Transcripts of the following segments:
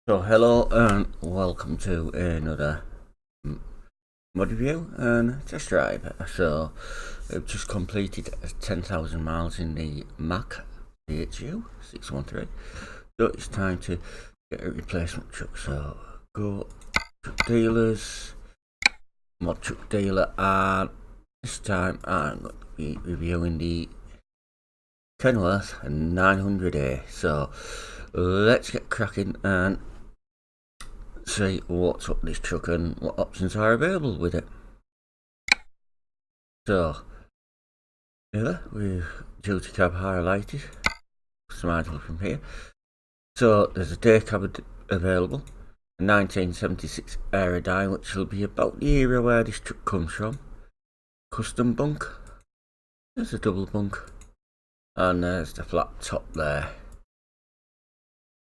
So hello and welcome to another mod review and test drive. So I've just completed 10,000 miles in the Mac GTX1650. So it's time to get a replacement truck. So go truck dealers, mod truck dealer, and this time I'm going to be reviewing the Kenworth 900A. So let's get cracking and see what's up this truck and what options are available with it. So here we've duty cab highlighted, some items from here. So there's a day cab available, a 1976 Aerodyne, which will be about the era where this truck comes from. Custom bunk, there's a double bunk, and there's the flat top there,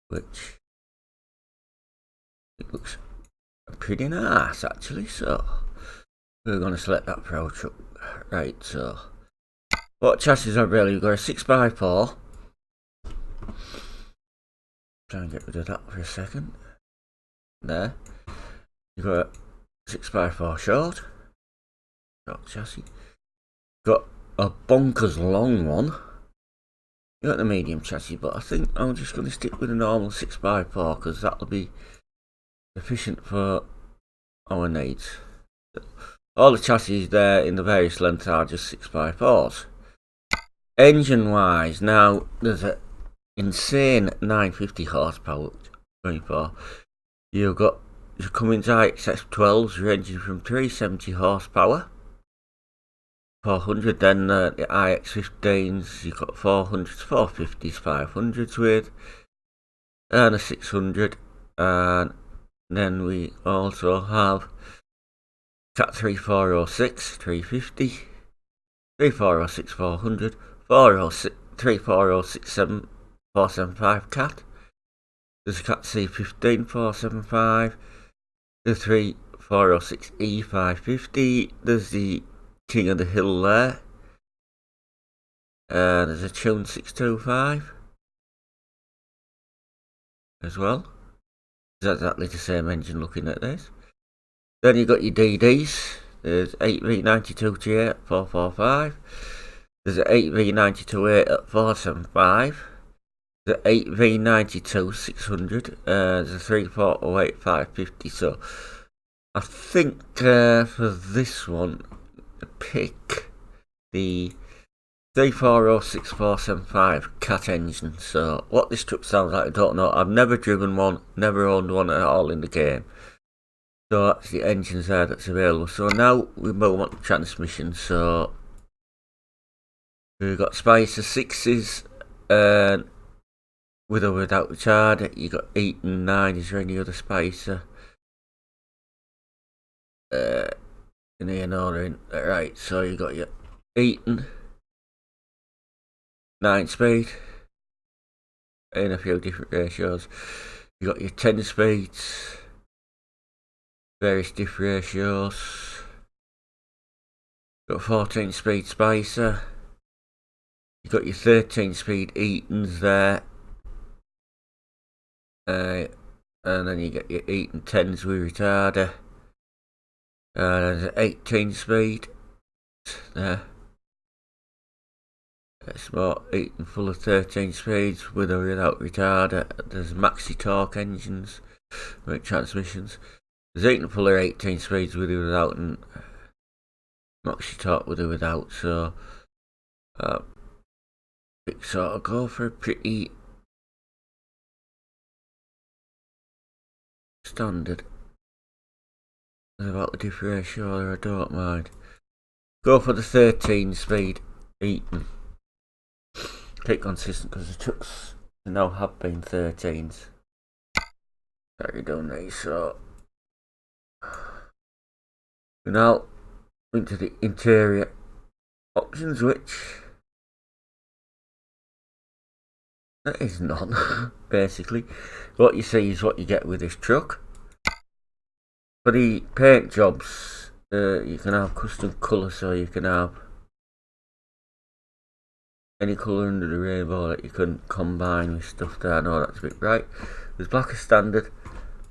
which it looks pretty nice actually. So we're going to select that Pro truck. Right, so what chassis are available? You've got a 6x4. Try and get rid of that for a second. There. You've got a 6x4 short chassis. Got a bonkers long one. You got the medium chassis, but I think I'm just going to stick with a normal 6x4 because that'll be sufficient for our needs. All the chassis there in the various lengths are just 6x4s. Engine wise, now there's an insane 950 horsepower going for. You've got your Cummins IXF12s ranging from 370 horsepower, 400, then the IX15s you've got 400s, 450s, 500s with, and a 600, and then we also have Cat 3406, 350, 3406, 400, 406, 34067, 475 Cat. There's a Cat C15, 475, the 3406E 550, there's the King of the Hill there, there's a Tune 625 as well. It's exactly the same engine looking at this. Then you've got your DDs, there's 8V92G at 445, there's an 8V92A at 475, the 8V92 600, there's a 3408 550. So I think for this one, pick the 3406 475 Cat engine. So what this truck sounds like, I don't know. I've never driven one, never owned one at all in the game. So that's the engines there that's available. So now we move on to transmission. So we've got Spicer 6s with or without retarder. You got 8 and 9. Is there any other Spicer? In here and ordering. Right, so you got your 8 and 9 speed in a few different ratios. You got your 10 speeds, various diff ratios. Got 14 speed Spicer. You got your 13 speed Eatons there. And then you get your 8 and 10s with retarder. There's an 18 speed there. It's more 8 and full of 13 speeds with or without retarder. There's maxi torque engines, like transmissions. There's 8 and full of 18 speeds with or without, and maxi torque with or without. So sort of go for a pretty standard. About the diff ratio, I don't mind. Go for the 13 speed Eaton. Keep consistent because the trucks now have been 13s. Sorry, don't they? So we're now into the interior options, which there is none. Basically, what you see is what you get with this truck. For the paint jobs, you can have custom colour, so you can have any colour under the rainbow that you can combine with stuff there. I know that's a bit bright. There's black as standard,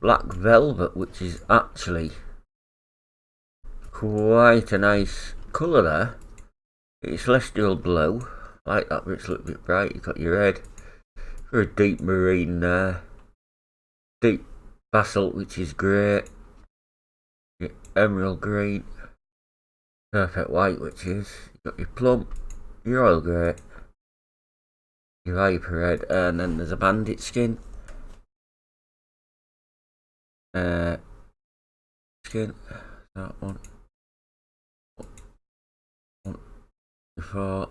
black velvet, which is actually quite a nice colour there. It's celestial blue, I like that, but it's a little bit bright. You've got your red, very deep marine there, deep basalt, which is great, your emerald green, perfect white, which is, you've got your plum, your oil grey, your hyper red, and then there's a bandit skin. That one. Before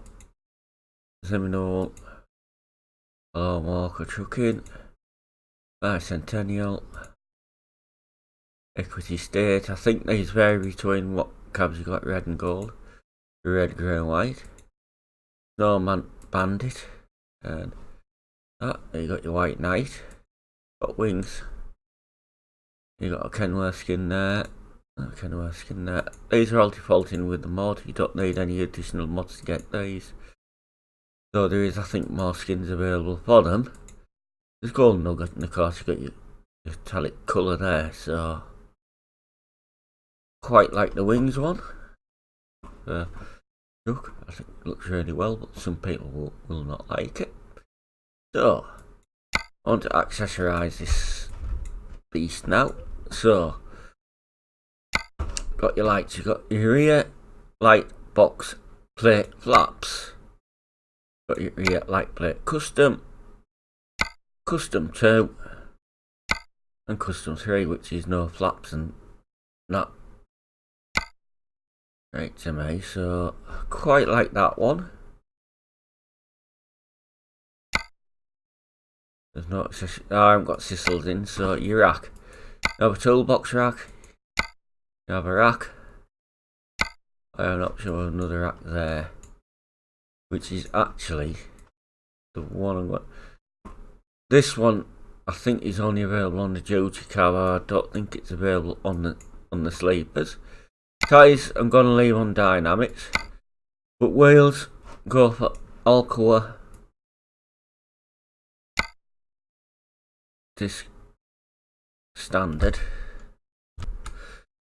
Seminole, Walker Trucking, Bicentennial, Equity State. I think these vary between what cabs you got, red and gold, red, grey and white. Snowman Bandit, and that, you got your White Knight, got wings, you got a Kenworth skin there, These are all defaulting with the mod, you don't need any additional mods to get these. So there is, I think, more skins available for them. There's Golden Nugget, and of course you got your metallic colour there, so quite like the wings one. Look, I think it looks really well, but some people will not like it. So, I want to accessorise this beast now. So, got your lights, you've got your rear light box plate flaps. Got your rear light plate custom, custom 2, and custom 3, which is no flaps and that. Right to me, so quite like that one. There's no I haven't got sissels in, so your rack. You have a toolbox rack, you have a rack, I have an option of another rack there, which is actually the one I'm got. This one I think is only available on the duty cab. I don't think it's available on the sleepers. Tyres I'm going to leave on dynamics, but wheels go for Alcoa disc standard.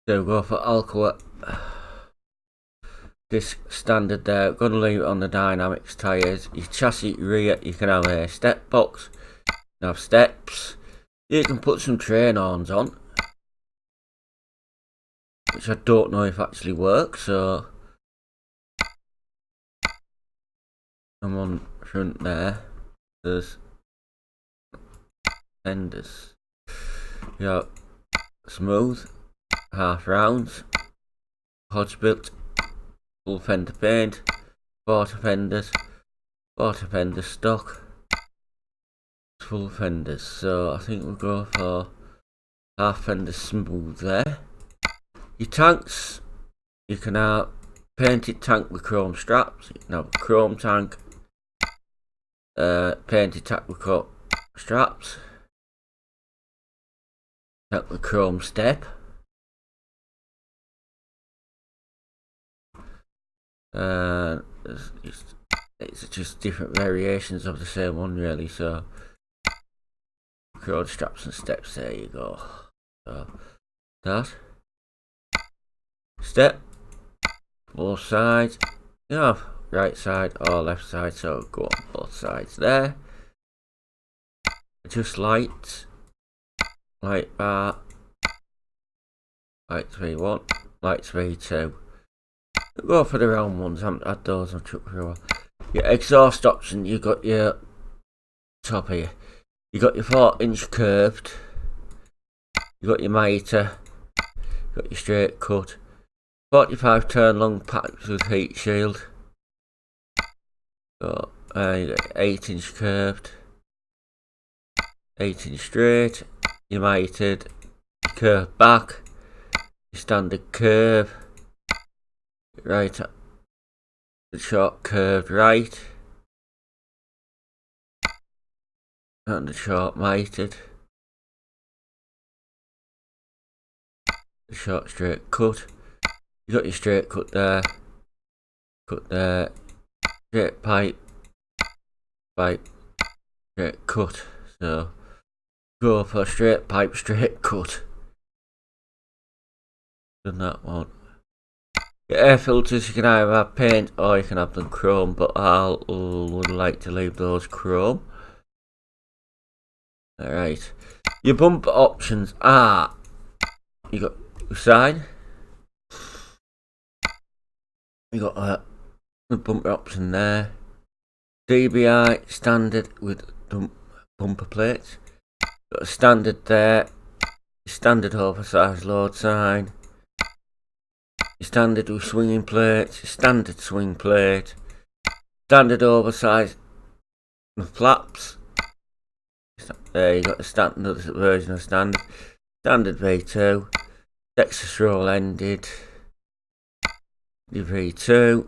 So go for Alcoa disc standard there. I'm going to leave it on the dynamics tyres. Your chassis rear, you can have a step box, you can have steps, you can put some train horns on, which I don't know if actually works, so I'm on front there. There's fenders. You got smooth, half rounds, Hodge built, full fender paint, quarter fenders stock, full fenders. So I think we'll go for half fender smooth there. Your tanks, you can have painted tank with chrome straps, you can have a chrome tank, painted tank with chrome straps, tank with chrome step, it's just different variations of the same one really, so chrome straps and steps, there you go. So that. Step, both sides, you have right side or left side, so go on both sides there. Just lights, light bar, light 3-1, light 3-2. Go for the round ones, I haven't had those on truck for a while. Your exhaust option, you got your top here, you got your 4-inch curved, you got your mitre, you got your straight cut, 45 turn long pipes with heat shield. So, you got 8-inch curved, 8-inch straight, your mitered, curved back, your standard curve, right, the short curved right, and the short mitered, the short straight cut. You got your straight cut there, straight pipe, straight cut. So go for straight pipe, straight cut. Done that one. Your air filters, you can either have paint or you can have them chrome, but I would like to leave those chrome. Alright. Your bumper options are, you got your side, you got the bumper option there, DBI standard with bumper plates, got a standard there, standard oversized load sign, your standard with swinging plates, your standard swing plate, standard oversized flaps. There you got the standard version of standard V2, Texas roll ended, your V2,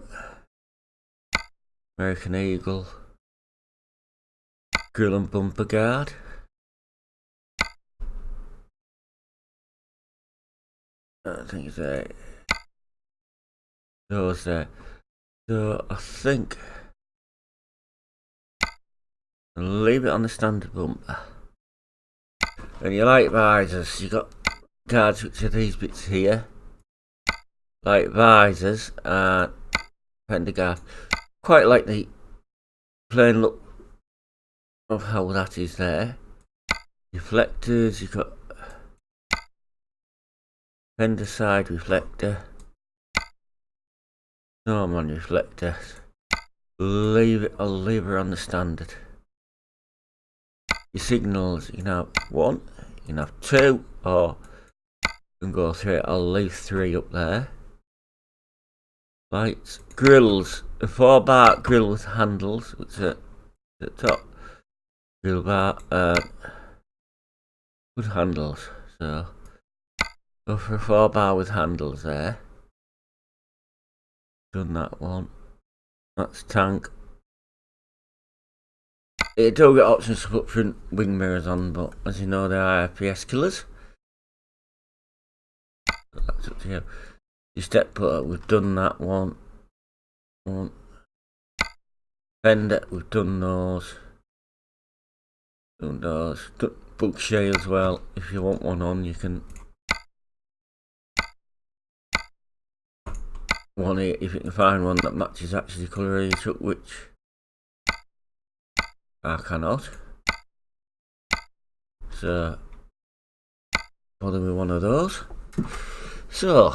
American Eagle, grill and bumper guard. I think it's there. Those there. So I think I'll leave it on the standard bumper. And your light visors, you got guards which are these bits here. Light visors and fender guard. Quite like the plain look of how that is there. Reflectors, you've got fender side reflector. Normal reflector. I'll leave her on the standard. Your signals, you can have 1, you can have 2, or you can go 3. I'll leave 3 up there. Lights, grills, a 4-bar grill with handles, which are at the top. Grill bar, with handles, so go for a 4-bar with handles there. Done that one. That's tank. It do get options to put front wing mirrors on, but as you know, they are FPS killers. That's up to you. Your step putter, we've done that one. Fender, we've done those. Done those. Book shade as well. If you want one on, you can. One here, if you can find one that matches actually the colour of your truck, which I cannot. So bother with one of those. So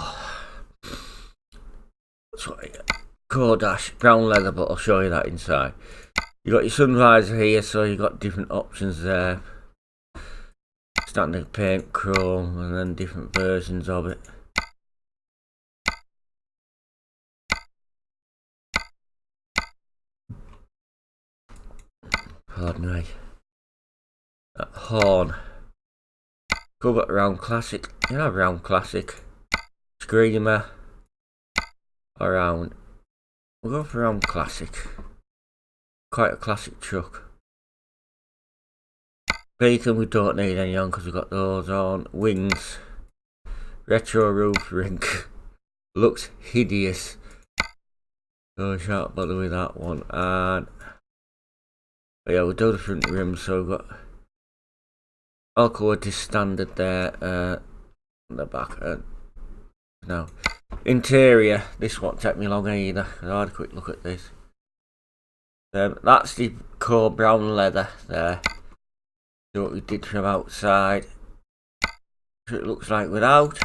that's what I got. Kodash brown leather, but I'll show you that inside. You got your sun visor here, so you got different options there. Standard paint, chrome, and then different versions of it. Pardon me. That horn. Go back round classic. You have round classic. Screamer. Around. We'll go for round classic. Quite a classic truck. Beacon we don't need any on because we've got those on. Wings. Retro roof rink. Looks hideous. So I shan't bother with that one. And yeah, we'll do the front rim, so we've got Alcoa is standard there, on the back. Now, interior, this won't take me long either. I'll have a quick look at this. That's the core brown leather there. So what we did from outside. So it looks like without.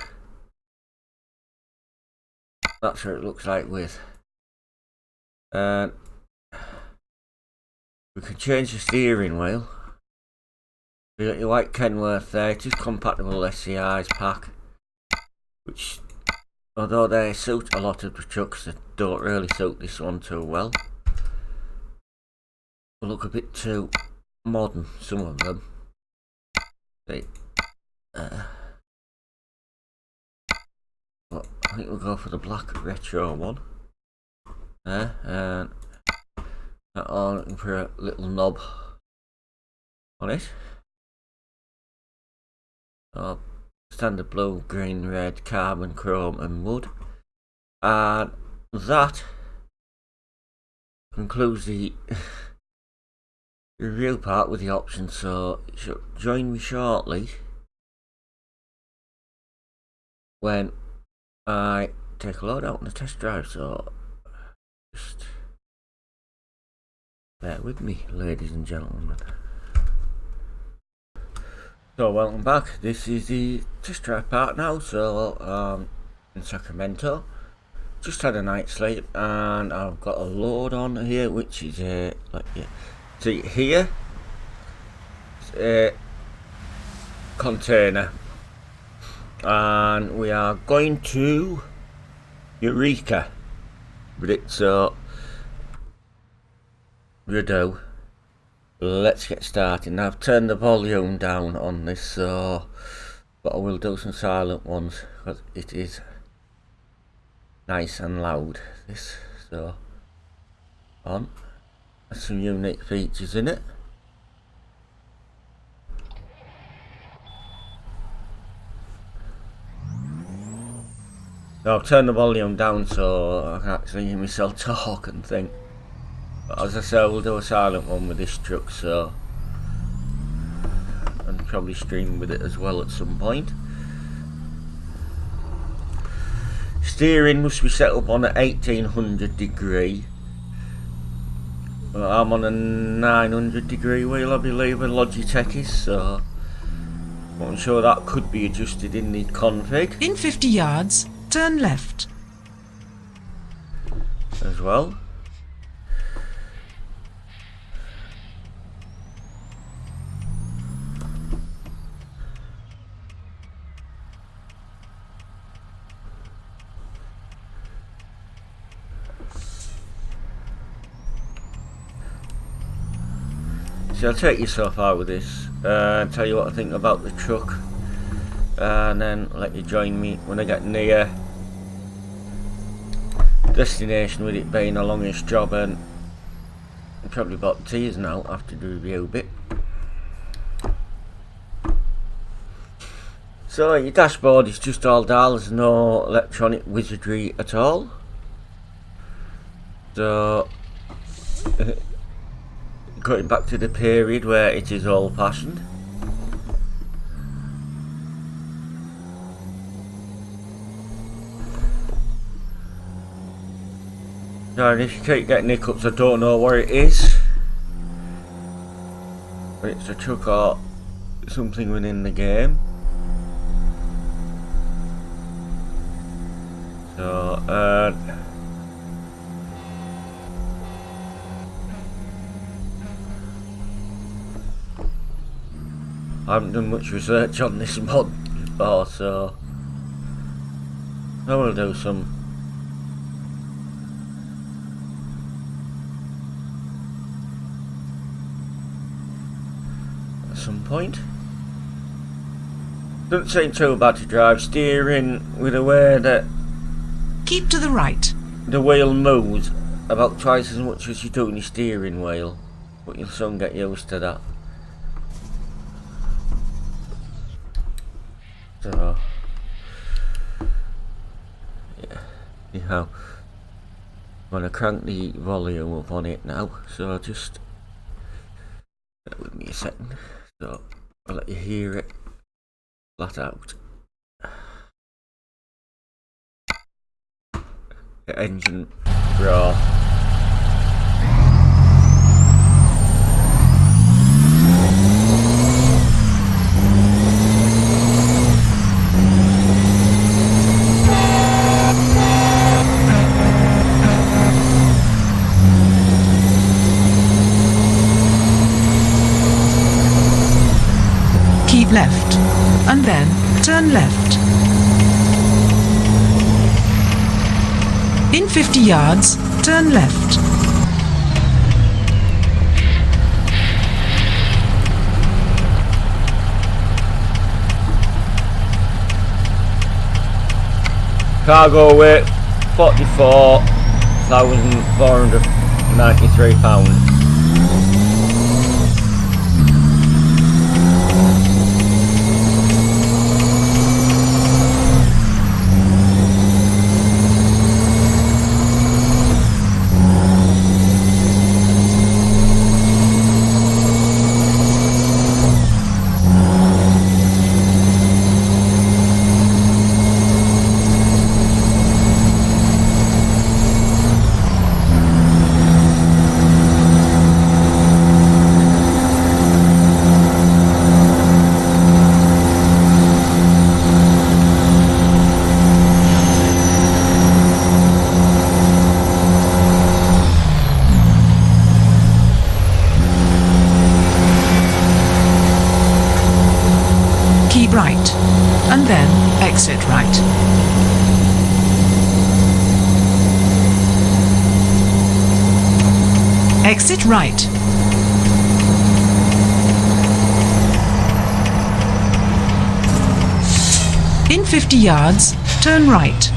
That's what it looks like with. We can change the steering wheel. You got your white Kenworth there. It is compatible SCI's pack, which, although they suit a lot of the trucks, they don't really suit this one too well. They look a bit too modern, some of them. But I think we'll go for the black retro one. And that on, looking for a little knob on it. Standard blue, green, red, carbon, chrome and wood. And that concludes the review part with the options, so join me shortly when I take a load out on the test drive, so just bear with me, ladies and gentlemen. So welcome back. This is the test drive part now. So in Sacramento, just had a night's sleep and I've got a load on here, which is like you see here, it's a container, and we are going to Eureka with it. So Rideau. Let's get started. Now I've turned the volume down on this, so but I will do some silent ones because it is nice and loud. This so on. There's some unique features in it. Now I've turned the volume down so I can actually hear myself talk and think. But as I say, we'll do a silent one with this truck, so and probably stream with it as well at some point. Steering must be set up on an 1800 degree. Well, I'm on a 900 degree wheel, I believe, a Logitech is, so I'm sure that could be adjusted in the config. In 50 yards, turn left. As well. So I'll take yourself out with this and tell you what I think about the truck, and then let you join me when I get near destination, with it being a longish job and probably about tears now after the review bit. So your dashboard is just all dials, no electronic wizardry at all. So going back to the period where it is old fashioned. Now if you keep getting hiccups, I don't know where it is, but it's a truck or something within the game. So I haven't done much research on this mod before, so I will do some. At some point. Doesn't seem too bad to drive. Steering with the way that Keep to the right. the wheel moves about twice as much as you do in your steering wheel, but you'll soon get used to that. So yeah, anyhow, I'm gonna crank the volume up on it now, so just bear with me a second, so I'll let you hear it flat out. The engine roar. Keep left, and then turn left. In 50 yards, turn left. Cargo weight £44,493. right, and then exit right. Exit right. In 50 yards, turn right.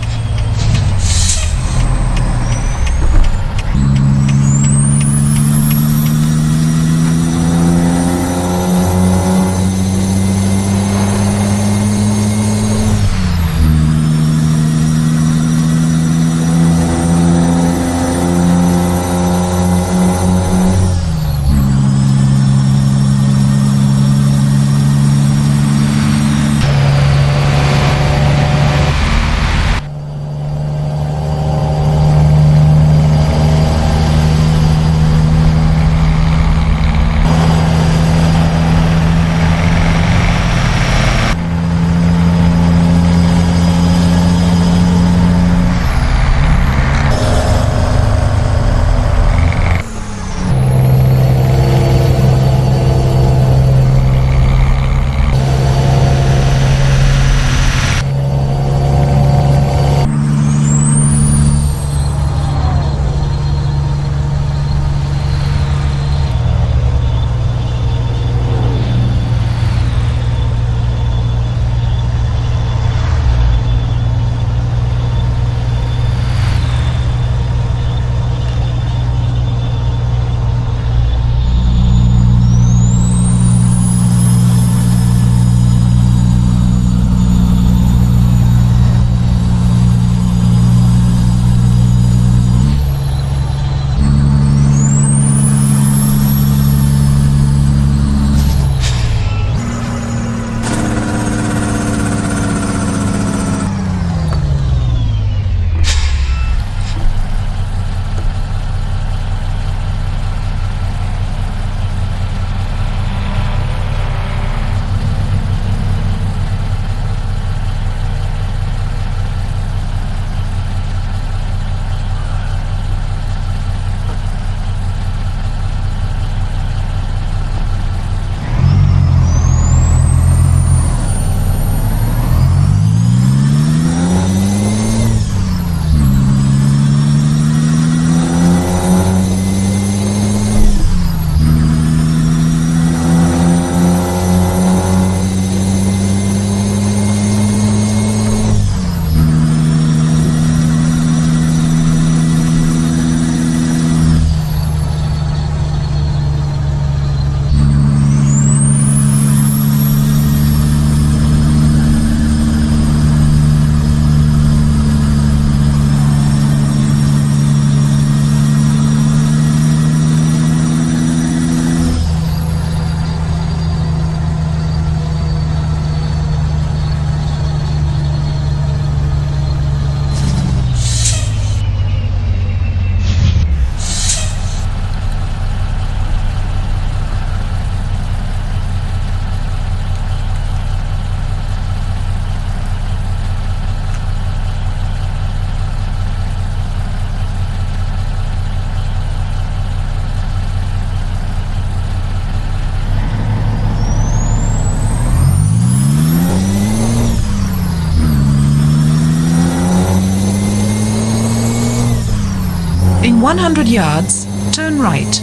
In 100 yards, turn right.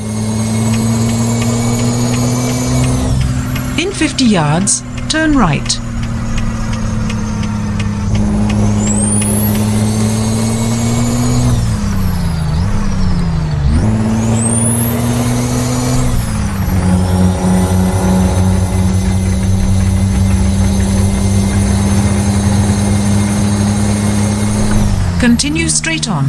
In 50 yards, turn right. Continue straight on.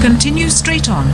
Continue straight on.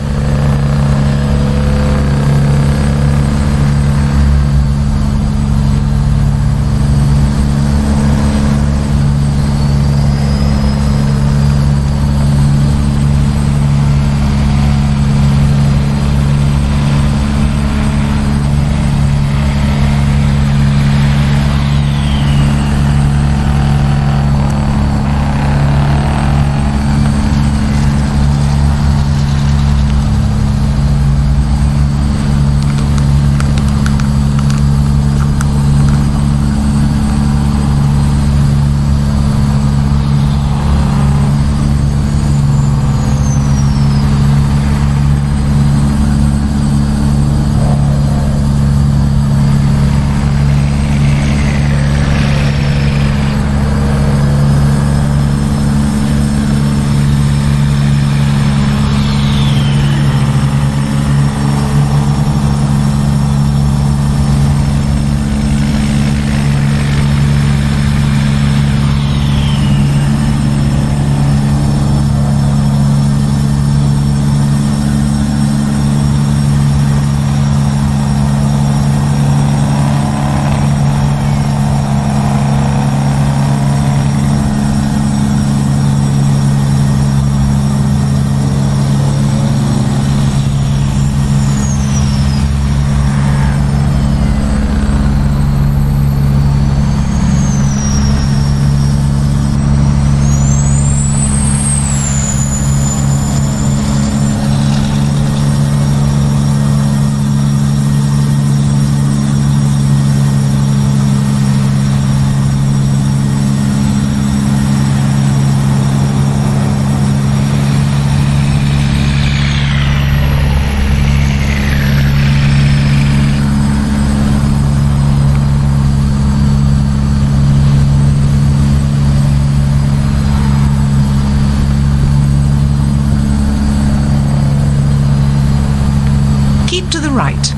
Keep to the right.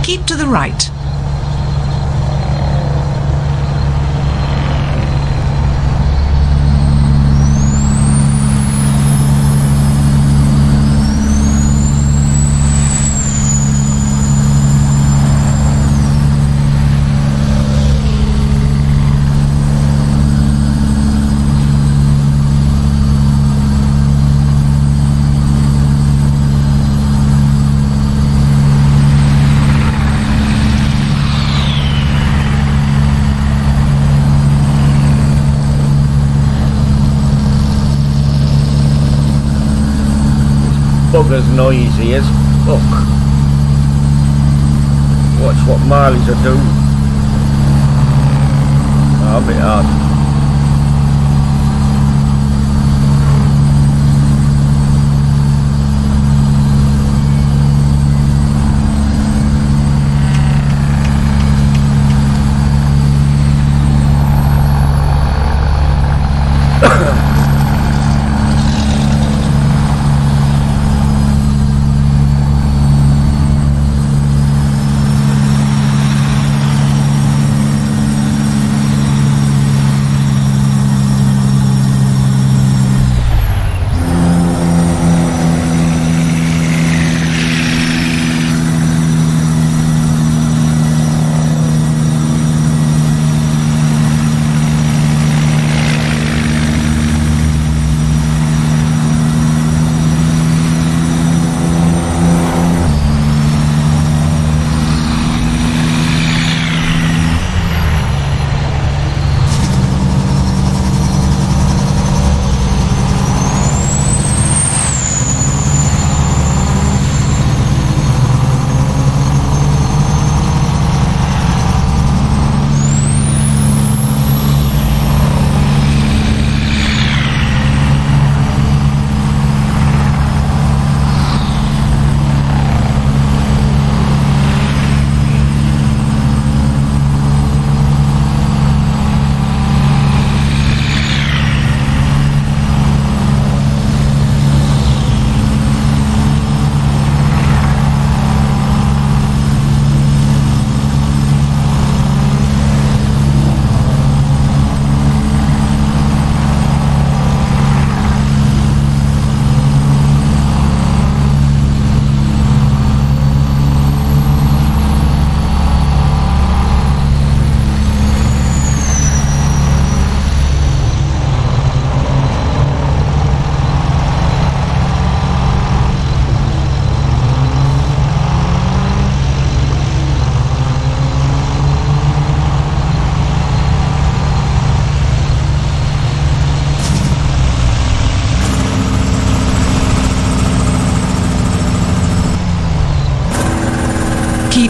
Keep to the right. Bugger's noisy as fuck. Watch what mileage I do. I'll be hard.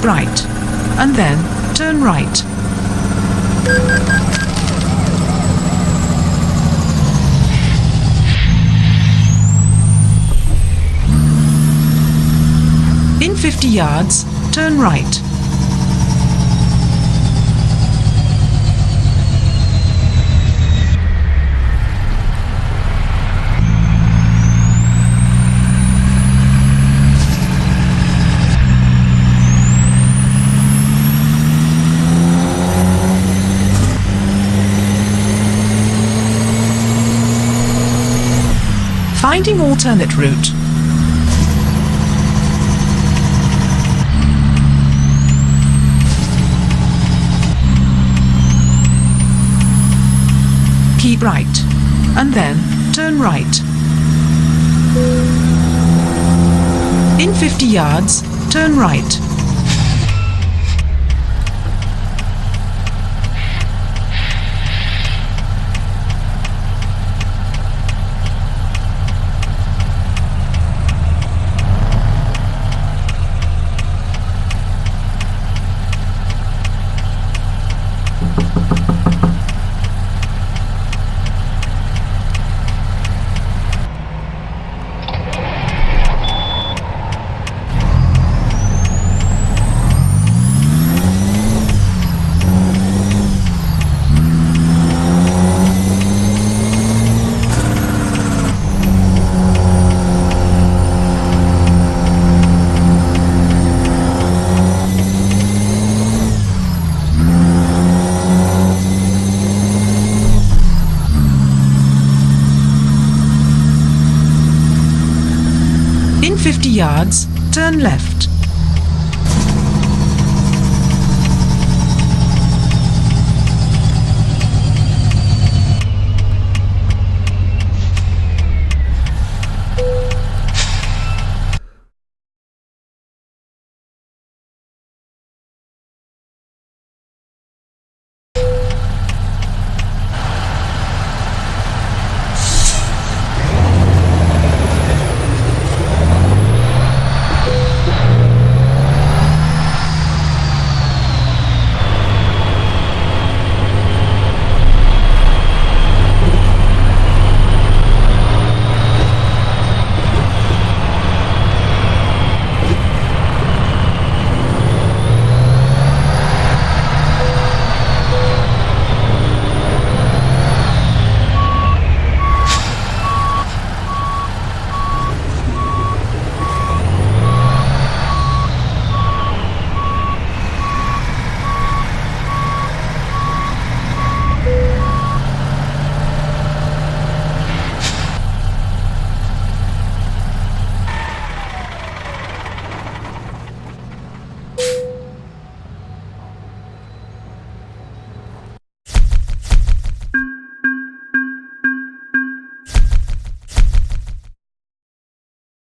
right, and then turn right. In 50 yards, turn right. Finding alternate route. Keep right, and then turn right. In 50 yards, turn right. In 50 yards, turn left.